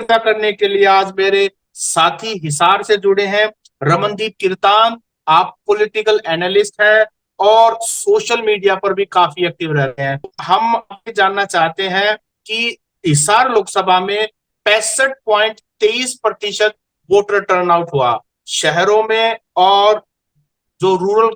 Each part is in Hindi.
चर्चा करने के लिए आज मेरे साथी हिसार से जुड़े हैं। रमनदीप कीर्तान, आप पॉलिटिकल एनालिस्ट हैं और सोशल मीडिया पर भी काफी एक्टिव रहते हैं। हम आपसे जानना चाहते हैं कि हिसार लोकसभा में 65.23% वोटर टर्नआउट हुआ शहरों में, और जो रूरल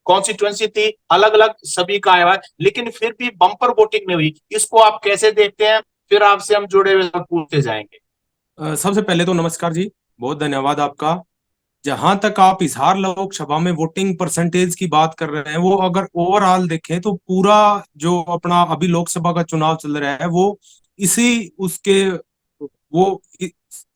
कॉन्स्टिट्यूंसी थी अलग अलग सभी का आया हुआ है, लेकिन फिर भी बम्पर वोटिंग नहीं हुई। इसको आप कैसे देखते हैं? फिर आपसे हम जुड़े हुए पूछते जाएंगे। सबसे पहले तो नमस्कार जी। बहुत धन्यवाद आपका। जहां तक आप हिसार लोकसभा में वोटिंग परसेंटेज की बात कर रहे हैं, वो अगर ओवरऑल देखें तो पूरा जो अपना अभी लोकसभा का चुनाव चल रहा है वो इसी उसके वो इ-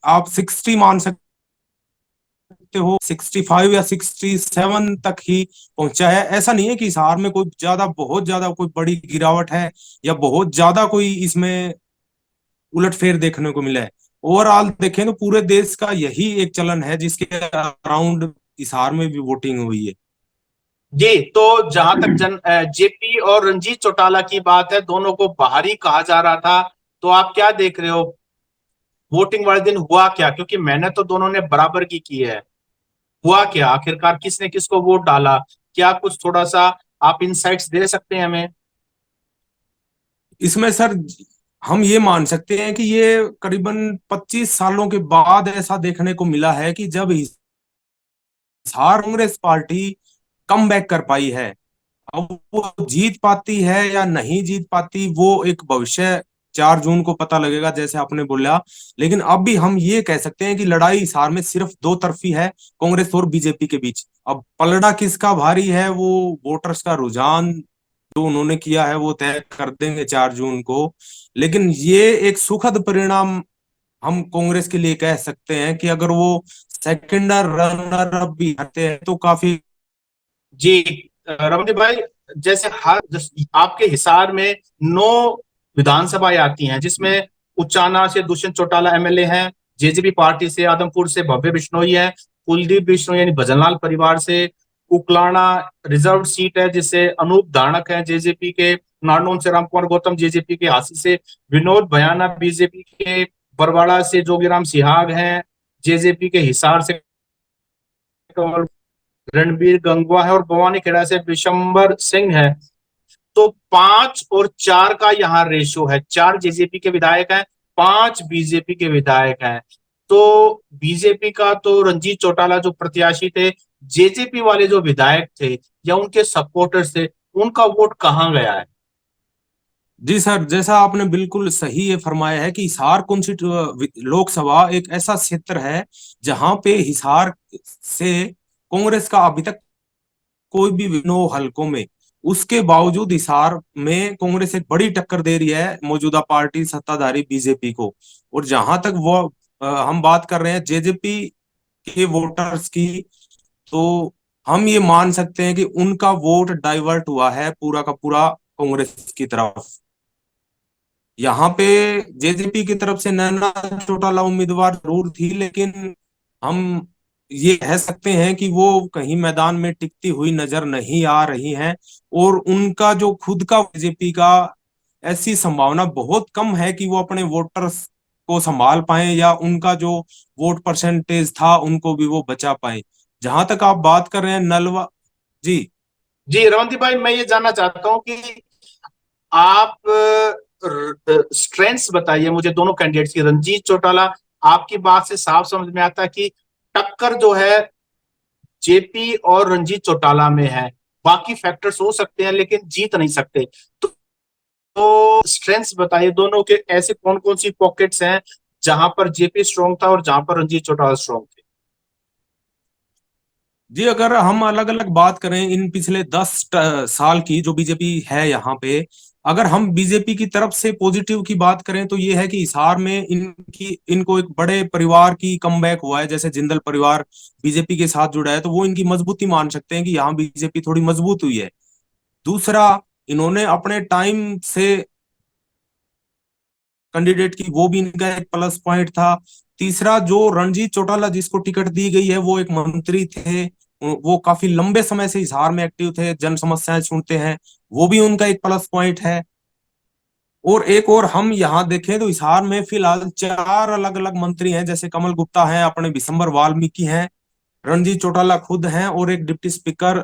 आप 60 मान सकते हो, 65 या 67 तक ही पहुंचा है। ऐसा नहीं है कि हिसार में कोई ज्यादा बहुत ज्यादा कोई बड़ी गिरावट है या बहुत ज्यादा कोई इसमें उलटफेर देखने को मिला है। ओवरऑल देखें तो पूरे देश का यही एक चलन है जिसके अराउंड हिसार में भी वोटिंग हुई है। जी, तो जहां तक जन जेपी और रंजीत चौटाला की बात है, दोनों को बाहरी कहा जा रहा था। तो आप क्या देख रहे हो? वोटिंग वाले दिन हुआ क्या? क्योंकि मैंने तो दोनों ने बराबर की है। हुआ क्या आखिरकार? किसने किसको वोट डाला? क्या कुछ थोड़ा सा आप इंसाइट्स दे सकते हैं हमें? इसमें सर हम ये मान सकते हैं कि ये करीबन 25 सालों के बाद ऐसा देखने को मिला है कि जब Hisar Congress party come back कर पाई है। अब वो जीत पाती है या नहीं जीत पाती वो एक भविष्य 4 जून को पता लगेगा, जैसे आपने बोला। लेकिन अब भी हम ये कह सकते हैं कि लड़ाई हिसार में सिर्फ दो तरफी है, कांग्रेस और बीजेपी के बीच। अब पलड़ा किसका भारी है वो वोटर्स का रुझान जो उन्होंने किया है वो तय कर देंगे 4 जून को। लेकिन ये एक सुखद परिणाम हम कांग्रेस के लिए कह सकते हैं कि अगर वो सेकंड रनर अप भी आते हैं तो काफी। जी, रमदीप भाई, आपके हिसार में 9 विधानसभाएं आती हैं, जिसमें उचाना से दुष्यंत चौटाला एमएलए हैं, जेजेपी पार्टी से आदमपुर से भव्य बिश्नोई है, कुलदीप बिश्नोई यानी भजनलाल परिवार से उकलाना रिजर्व सीट है जिससे अनूप धानक है जेजेपी के, नारनौल से रामकुमार गौतम जेजेपी के, हांसी से विनोद भयाना बीजेपी के, बरवाड़ा से जोगीराम सिहाग हैं जेजेपी के, हिसार से रणबीर गंगवा है और भवानी खेड़ा से विशंबर सिंह है। तो 5 और 4 का यहाँ रेशियो है। 4 जेजेपी के विधायक हैं, 5 बीजेपी के विधायक हैं। तो बीजेपी का तो रंजीत चौटाला जो प्रत्याशी थे, जेजेपी वाले जो विधायक थे या उनके सपोर्टर्स थे, उनका वोट कहाँ गया है? जी सर, जैसा आपने बिल्कुल सही ये फरमाया है कि हिसार लोकसभा एक ऐसा क्षेत्र है जहां पे हिसार से कांग्रेस का अभी तक कोई भी विनो हलकों में, उसके बावजूद हिसार में कांग्रेस एक बड़ी टक्कर दे रही है मौजूदा पार्टी सत्ताधारी बीजेपी को। और जहां तक वो हम बात कर रहे हैं जेजेपी के वोटर्स की, तो हम ये मान सकते हैं कि उनका वोट डाइवर्ट हुआ है पूरा का पूरा कांग्रेस की तरफ। यहाँ पे जेजेपी की तरफ से नैना चौटाला उम्मीदवार जरूर थी, लेकिन हम ये कह सकते हैं कि वो कहीं मैदान में टिकती हुई नजर नहीं आ रही हैं। और उनका जो खुद का बीजेपी का ऐसी संभावना बहुत कम है कि वो अपने वोटर्स को संभाल पाए या उनका जो वोट परसेंटेज था उनको भी वो बचा पाए। जहां तक आप बात कर रहे हैं नलवा। जी। जी रवंती भाई, मैं ये जानना चाहता हूँ कि आप स्ट्रेंथ्स बताइए मुझे दोनों कैंडिडेट्स की। रंजीत चौटाला, आपकी बात से साफ समझ में आता है कि टक्कर जो है जेपी और रंजीत चौटाला में है। बाकी फैक्टर्स हो सकते हैं लेकिन जीत नहीं सकते। तो स्ट्रेंथ्स बताइए दोनों के, ऐसे कौन कौन सी पॉकेट्स हैं जहां पर जेपी स्ट्रांग था और जहां पर रंजीत चौटाला स्ट्रांग थे? जी, अगर हम अलग अलग बात करें इन पिछले 10 साल की जो बीजेपी है यहाँ पे, अगर हम बीजेपी की तरफ से पॉजिटिव की बात करें तो ये है कि हिसार में इनको एक बड़े परिवार की कमबैक हुआ है। जैसे जिंदल परिवार बीजेपी के साथ जुड़ा है तो वो इनकी मजबूती मान सकते हैं कि यहाँ बीजेपी थोड़ी मजबूत हुई है। दूसरा, इन्होंने अपने टाइम से कैंडिडेट की, वो भी इनका एक प्लस पॉइंट था। तीसरा, जो रणजीत चौटाला जिसको टिकट दी गई है वो एक मंत्री थे, वो काफी लंबे समय से हिसार में एक्टिव थे, जन समस्याएं सुनते हैं, वो भी उनका एक प्लस पॉइंट है। और एक और हम यहाँ देखें तो हिसार में फिलहाल चार अलग अलग मंत्री हैं, जैसे कमल गुप्ता हैं, अपने विशंबर वाल्मीकि हैं, रणजीत चौटाला खुद हैं, और एक डिप्टी स्पीकर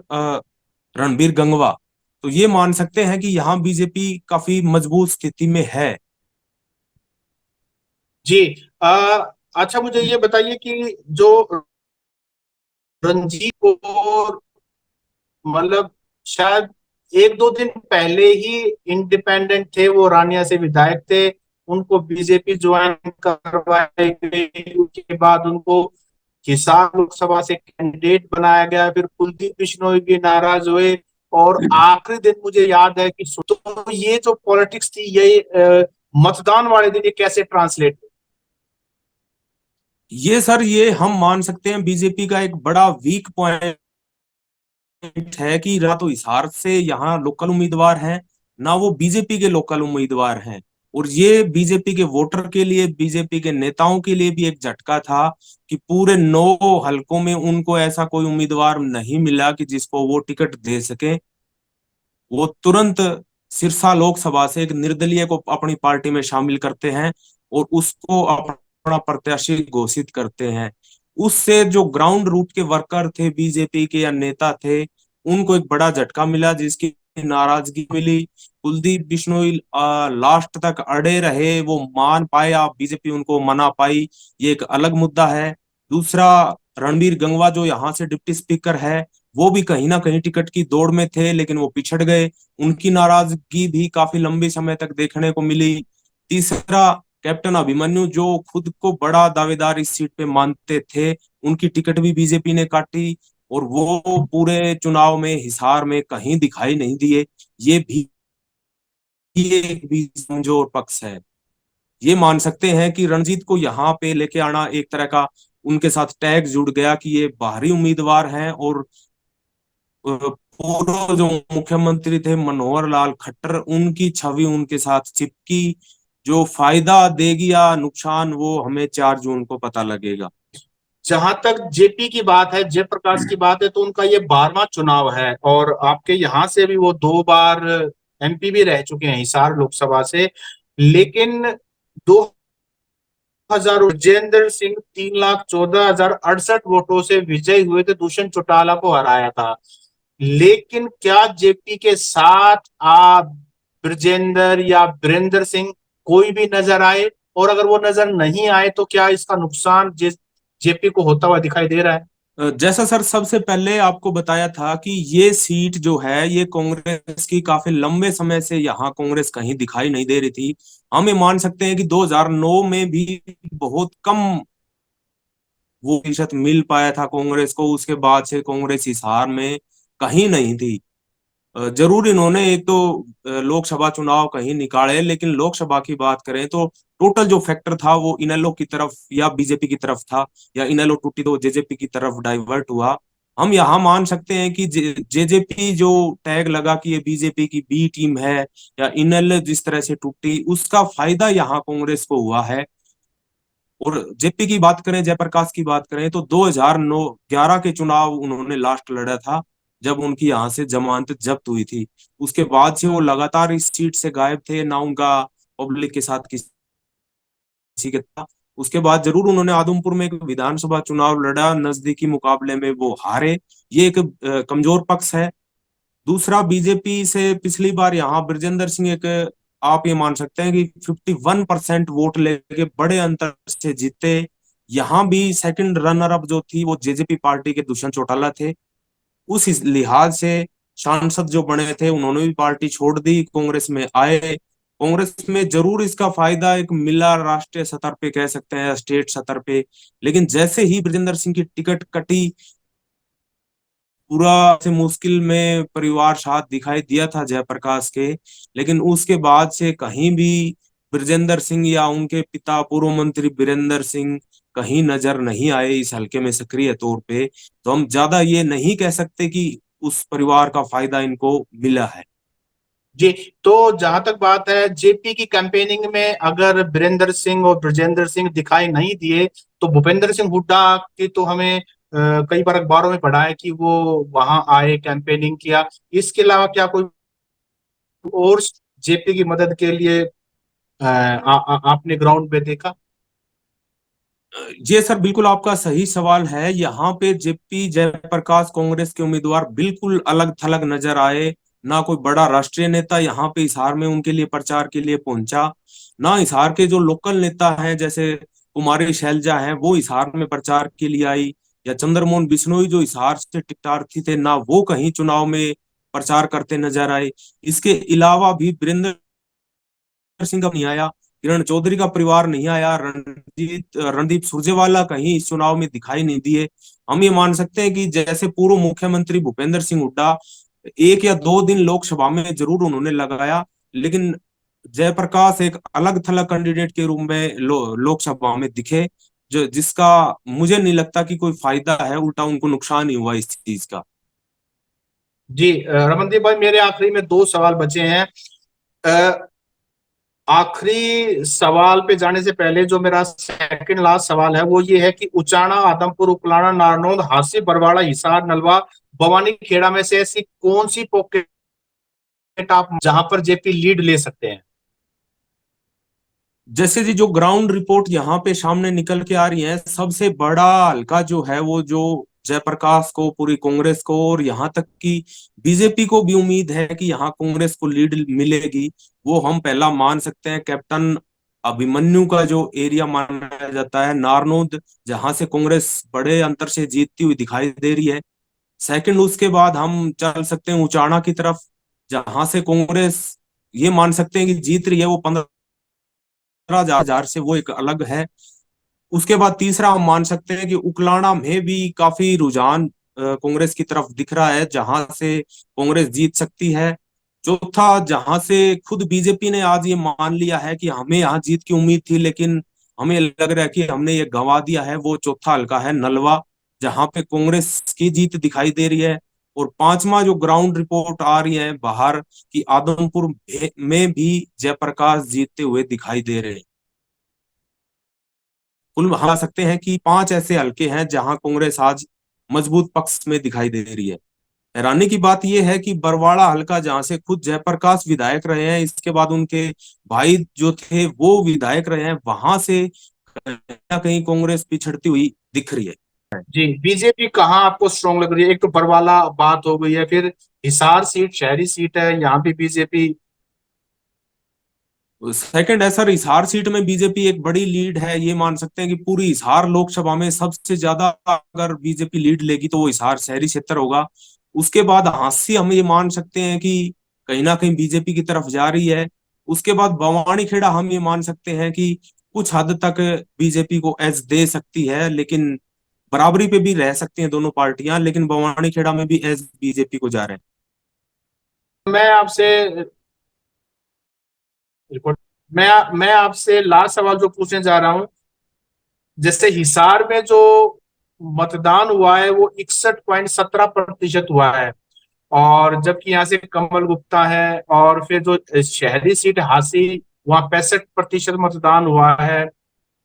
रणबीर गंगवा। तो ये मान सकते हैं कि यहाँ बीजेपी काफी मजबूत स्थिति में है। जी। अच्छा, मुझे ये बताइए कि जो रंजीत और मतलब शायद एक दो दिन पहले ही इंडिपेंडेंट थे, वो रानिया से विधायक थे, उनको बीजेपी ज्वाइन करवाई गई, उसके बाद उनको हिसार लोकसभा से कैंडिडेट बनाया गया, फिर कुलदीप बिश्नोई भी नाराज हुए, और आखिरी दिन मुझे याद है कि तो ये जो पॉलिटिक्स थी, ये मतदान वाले दिन ये कैसे ट्रांसलेट। ये सर, ये हम मान सकते हैं बीजेपी का एक बड़ा वीक पॉइंट है कि ना तो हिसार से यहाँ लोकल उम्मीदवार हैं, ना वो बीजेपी के लोकल उम्मीदवार हैं। और ये बीजेपी के वोटर के लिए, बीजेपी के नेताओं के लिए भी एक झटका था कि पूरे 9 हलकों में उनको ऐसा कोई उम्मीदवार नहीं मिला कि जिसको वो टिकट दे सके। वो तुरंत सिरसा लोकसभा से एक निर्दलीय को अपनी पार्टी में शामिल करते हैं और उसको अपना प्रत्याशी घोषित करते हैं। उससे जो ग्राउंड रूट के वर्कर थे बीजेपी के या नेता थे, उनको एक बड़ा झटका मिला, जिसकी नाराजगी मिली। कुलदीप बिश्नोई लास्ट तक अड़े रहे, वो मान पाया, बीजेपी उनको मना पाई, ये एक अलग मुद्दा है। दूसरा, रणबीर गंगवा जो यहाँ से डिप्टी स्पीकर है, वो भी कहीं ना कहीं टिकट की दौड़ में थे, लेकिन वो पिछड़ गए। उनकी नाराजगी भी काफी लंबे समय तक देखने को मिली। तीसरा, कैप्टन अभिमन्यु जो खुद को बड़ा दावेदार इस सीट पे मानते थे, उनकी टिकट भी बीजेपी ने काटी, और वो पूरे चुनाव में हिसार में कहीं दिखाई नहीं दिए। ये भी एक भी कमजोर पक्ष है। ये मान सकते हैं कि रणजीत को यहाँ पे लेके आना एक तरह का उनके साथ टैग जुड़ गया कि ये बाहरी उम्मीदवार हैं, और पूर्व जो मुख्यमंत्री थे मनोहर लाल खट्टर, उनकी छवि उनके साथ चिपकी। जो फायदा देगी या नुकसान, वो हमें 4 जून को पता लगेगा। जहां तक जेपी की बात है, जयप्रकाश की बात है, तो उनका ये 12वां चुनाव है, और आपके यहाँ से भी वो 2 बार एमपी भी रह चुके हैं हिसार लोकसभा से। लेकिन 2000 विजेंद्र सिंह 3,14,068 वोटों से विजयी हुए थे, दुष्यंत चौटाला को हराया था। लेकिन क्या जेपी के साथ आप ब्रजेंद्र या वीरेंद्र सिंह कोई भी नजर आए, और अगर वो नजर नहीं आए तो क्या इसका नुकसान जेपी को होता हुआ दिखाई दे रहा है? जैसा सर सबसे पहले आपको बताया था कि ये सीट जो है ये कांग्रेस की काफी लंबे समय से यहाँ कांग्रेस कहीं दिखाई नहीं दे रही थी। हम ये मान सकते हैं कि 2009 में भी बहुत कम वो प्रतिशत मिल पाया था कांग्रेस को। उसके बाद से कांग्रेस इस हार में कहीं नहीं थी। जरूर इन्होंने एक तो लोकसभा चुनाव कहीं निकाले, लेकिन लोकसभा की बात करें तो टोटल जो फैक्टर था वो इनेलो की तरफ या बीजेपी की तरफ था, या इनेलो टूटी तो जेजेपी की तरफ डाइवर्ट हुआ। हम यहाँ मान सकते हैं कि जेजेपी जो टैग लगा कि ये बीजेपी की बी टीम है, या इनेलो जिस तरह से टूटी, उसका फायदा यहाँ कांग्रेस को हुआ है। और जेपी की बात करें, जयप्रकाश की बात करें, तो 2009-11 के चुनाव उन्होंने लास्ट लड़ा था, जब उनकी यहाँ से जमानत जब्त हुई थी। उसके बाद से वो लगातार इस सीट से गायब थे, ना उनका पब्लिक के साथ किसी के था। उसके बाद जरूर उन्होंने आदमपुर में एक विधानसभा चुनाव लड़ा, नजदीकी मुकाबले में वो हारे। ये एक कमजोर पक्ष है। दूसरा, बीजेपी से पिछली बार यहाँ ब्रजेंद्र सिंह एक, आप ये मान सकते हैं कि 51% वोट लेके बड़े अंतर से जीते। यहाँ भी सेकंड रनर अप जो थी वो जेजेपी पार्टी के दुष्यंत चौटाला थे। उस लिहाज से सांसद जो बने थे उन्होंने भी पार्टी छोड़ दी, कांग्रेस में आए। कांग्रेस में जरूर इसका फायदा एक मिला, राष्ट्रीय स्तर पे कह सकते हैं, स्टेट स्तर पे। लेकिन जैसे ही ब्रजेंद्र सिंह की टिकट कटी, पूरा से मुश्किल में परिवार साथ दिखाई दिया था जयप्रकाश के। लेकिन उसके बाद से कहीं भी ब्रजेंद्र सिंह या उनके पिता पूर्व मंत्री बीरेंद्र सिंह कहीं नजर नहीं आए इस हलके में सक्रिय तौर पे। तो हम ज्यादा ये नहीं कह सकते कि उस परिवार का फायदा इनको मिला है। जी। तो जहां तक बात है जेपी की कैंपेनिंग में, अगर बीरेंद्र सिंह और ब्रजेंद्र सिंह दिखाई नहीं दिए, तो भूपेंद्र सिंह हुड्डा की तो हमें कई बार अखबारों में पढ़ा है कि वो वहां आए, कैंपेनिंग किया। इसके अलावा क्या कोई और जेपी की मदद के लिए आपने ग्राउंड पे देखा? ये सर बिल्कुल आपका सही सवाल है। यहाँ पे जेपी जयप्रकाश कांग्रेस के उम्मीदवार बिल्कुल अलग थलग नजर आए। ना कोई बड़ा राष्ट्रीय नेता यहाँ पे हिसार में उनके लिए प्रचार के लिए पहुंचा, ना हिसार के जो लोकल नेता हैं जैसे कुमारी शैलजा हैं वो हिसार में प्रचार के लिए आई, या चंद्रमोहन बिश्नोई जो हिसार से टिकटार्थी थे ना वो कहीं चुनाव में प्रचार करते नजर आए। इसके अलावा भी वीरेंद्र सिंह का नहीं आया, किरण चौधरी का परिवार नहीं आया, रणदीप सुरजेवाला कहीं इस चुनाव में दिखाई नहीं दिए। हम ये मान सकते हैं कि जैसे पूर्व मुख्यमंत्री भूपेंद्र सिंह हुड्डा 1 या 2 दिन लोकसभा में जरूर उन्होंने लगाया, लेकिन जयप्रकाश एक अलग थलग कैंडिडेट के रूप में लोकसभा में दिखे, जो जिसका मुझे नहीं लगता कि कोई फायदा है, उल्टा उनको नुकसान ही हुआ इस चीज का। जी रमनदीप भाई, मेरे आखिरी में दो सवाल बचे हैं। आखिरी सवाल पे जाने से पहले जो मेरा सेकंड लास्ट सवाल है वो ये है कि उचाना, आदमपुर, उकलाना, नारनौंद, हांसी, बरवाड़ा, हिसार, नलवा, भवानी खेड़ा में से ऐसी कौन सी पॉकेट आप जहां पर जेपी लीड ले सकते हैं? जैसे जी जो ग्राउंड रिपोर्ट यहाँ पे सामने निकल के आ रही है, सबसे बड़ा हल्का जो है वो जो जयप्रकाश को, पूरी कांग्रेस को और यहाँ तक कि बीजेपी को भी उम्मीद है कि यहाँ कांग्रेस को लीड मिलेगी, वो हम पहला मान सकते हैं कैप्टन अभिमन्यु का जो एरिया माना जाता है नारनौंद, जहां से कांग्रेस बड़े अंतर से जीतती हुई दिखाई दे रही है। सेकंड उसके बाद हम चल सकते हैं उचाना की तरफ, जहां से कांग्रेस ये मान सकते हैं कि जीत रही है, वो 15,000 से वो एक अलग है। उसके बाद तीसरा हम मान सकते हैं कि उकलाना में भी काफी रुझान कांग्रेस की तरफ दिख रहा है, जहां से कांग्रेस जीत सकती है। चौथा, जहां से खुद बीजेपी ने आज ये मान लिया है कि हमें यहाँ जीत की उम्मीद थी लेकिन हमें लग रहा है कि हमने ये गंवा दिया है, वो चौथा हल्का है नलवा, जहां पे कांग्रेस की जीत दिखाई दे रही है। और पांचवा जो ग्राउंड रिपोर्ट आ रही है बाहर कि आदमपुर में भी जयप्रकाश जीतते हुए दिखाई दे रहे हैं। कुल हम सकते हैं कि 5 ऐसे हलके हैं जहां कांग्रेस आज मजबूत पक्ष में दिखाई दे रही है। हैरानी की बात यह है कि बरवाड़ा हलका जहां से खुद जयप्रकाश विधायक रहे हैं, इसके बाद उनके भाई जो थे वो विधायक रहे हैं, वहां से कहीं ना कहीं कांग्रेस पिछड़ती हुई दिख रही है। जी, बीजेपी कहाँ आपको स्ट्रॉन्ग लग रही है? एक तो बरवाला बात हो गई है, फिर हिसार सीट शहरी सीट है, यहाँ भी बीजेपी। सेकंड है सर, हिसार सीट में बीजेपी एक बड़ी लीड है, ये मान सकते हैं कि पूरी हिसार लोकसभा में सबसे ज्यादा अगर बीजेपी लीड लेगी तो वो हिसार शहरी क्षेत्र होगा। उसके बाद हांसी हम ये मान सकते हैं कि कहीं ना कहीं बीजेपी की तरफ जा रही है। उसके बाद बवानी खेड़ा हम ये मान सकते हैं कि कुछ हद तक बीजेपी को एज दे सकती है, लेकिन बराबरी पे भी रह सकती हैं दोनों पार्टियां, लेकिन बवानी खेड़ा में भी एज बीजेपी को जा रहे हैं। मैं आपसे रिकॉर्ड मैं आपसे लास्ट सवाल जो पूछने जा रहा हूँ, जैसे हिसार में जो मतदान हुआ है वो 61.17% हुआ है, और जबकि यहाँ से कमल गुप्ता है, और फिर जो शहरी सीट हांसी, वहाँ 65% मतदान हुआ है।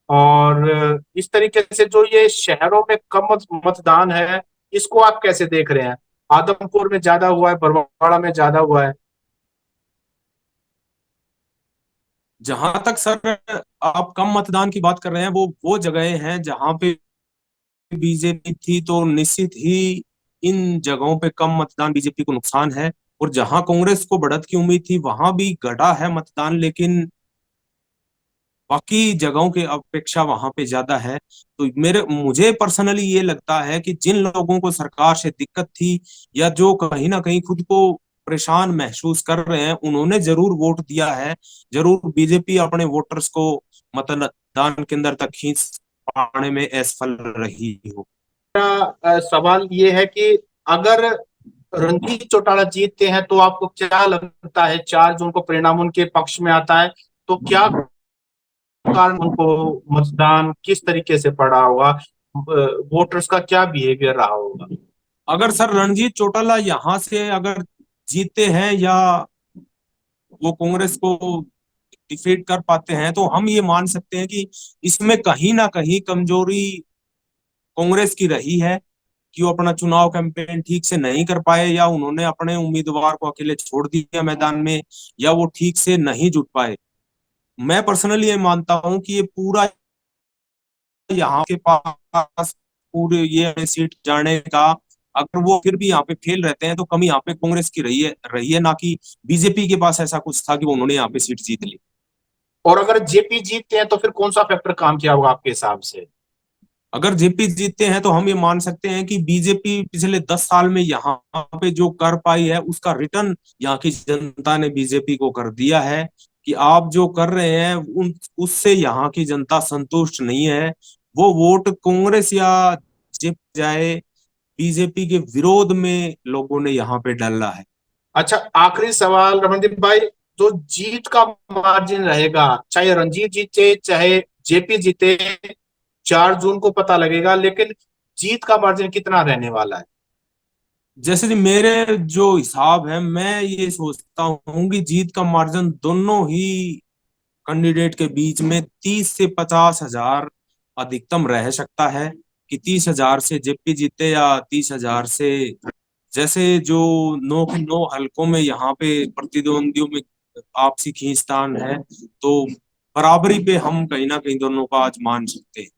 और इस तरीके से जो ये शहरों में कम मतदान है, इसको आप कैसे देख रहे हैं? आदमपुर में ज्यादा हुआ है, बरवाड़ा में ज्यादा हुआ है। जहां तक सर आप कम मतदान की बात कर रहे हैं, वो जगह हैं जहां पे बीजेपी थी, तो निश्चित ही इन जगहों पे कम मतदान बीजेपी को नुकसान है। और जहां कांग्रेस को बढ़त की उम्मीद थी वहां भी घटा है मतदान, लेकिन बाकी जगहों के अपेक्षा वहां पे ज्यादा है। तो मेरे मुझे पर्सनली ये लगता है कि जिन लोगों को सरकार से दिक्कत थी या जो कहीं ना कहीं खुद को परेशान महसूस कर रहे हैं, उन्होंने जरूर वोट दिया है। जरूर बीजेपी अपने वोटर्स को मतदान केंद्र तक खींच पाने में असफल रही हो। सवाल ये है कि अगर रणजीत चौटाला जीतते हैं तो आपको क्या लगता है, 4 जून को परिणाम उनके पक्ष में आता है, तो क्या कारण उनको मतदान किस तरीके से पड़ा होगा, वोटर्स का क्या बिहेवियर रहा होगा? अगर सर रणजीत चौटाला यहाँ से अगर जीतते हैं या वो कांग्रेस को डिफीट कर पाते हैं, तो हम ये मान सकते हैं कि इसमें कहीं ना कहीं कमजोरी कांग्रेस की रही है कि वो अपना चुनाव कैंपेन ठीक से नहीं कर पाए, या उन्होंने अपने उम्मीदवार को अकेले छोड़ दिया मैदान में, या वो ठीक से नहीं जुट पाए। मैं पर्सनली ये मानता हूं कि ये पूरा यहाँ के पास पूरे ये सीट जाने का, अगर वो फिर भी यहाँ पे फेल रहते हैं तो कमी यहाँ पे कांग्रेस की रही है, ना कि बीजेपी के पास ऐसा कुछ था कि वो उन्होंने यहाँ पे सीट जीत ली। और अगर जेपी जीतते हैं तो फिर कौन सा फैक्टर काम किया होगा आपके हिसाब से? अगर जेपी जीतते हैं तो हम ये मान सकते हैं कि बीजेपी पिछले 10 साल में यहाँ पे जो कर पाई है उसका रिटर्न यहाँ की जनता ने बीजेपी को कर दिया है, कि आप जो कर रहे हैं उन उससे यहाँ की जनता संतुष्ट नहीं है। वो वोट कांग्रेस या जेपी जाए, बीजेपी के विरोध में लोगों ने यहाँ पे डाला है। अच्छा, आखिरी सवाल रमनदीप भाई, जो जीत का मार्जिन रहेगा, चाहे रणजीत जीते चाहे जेपी जीते, 4 जून को पता लगेगा, लेकिन जीत का मार्जिन कितना रहने वाला है? जैसे कि मेरे जो हिसाब है, मैं ये सोचता हूँ कि जीत का मार्जिन दोनों ही कैंडिडेट के बीच में 30 से 50 हजार अधिकतम रह सकता है, कि 30 हजार से जेपी जीते या 30 हजार से, जैसे जो 9 के 9 हलकों में यहाँ पे प्रतिद्वंदियों में आपसी खींचतान है, तो बराबरी पे हम कहीं ना कहीं दोनों का आज मान सकते हैं।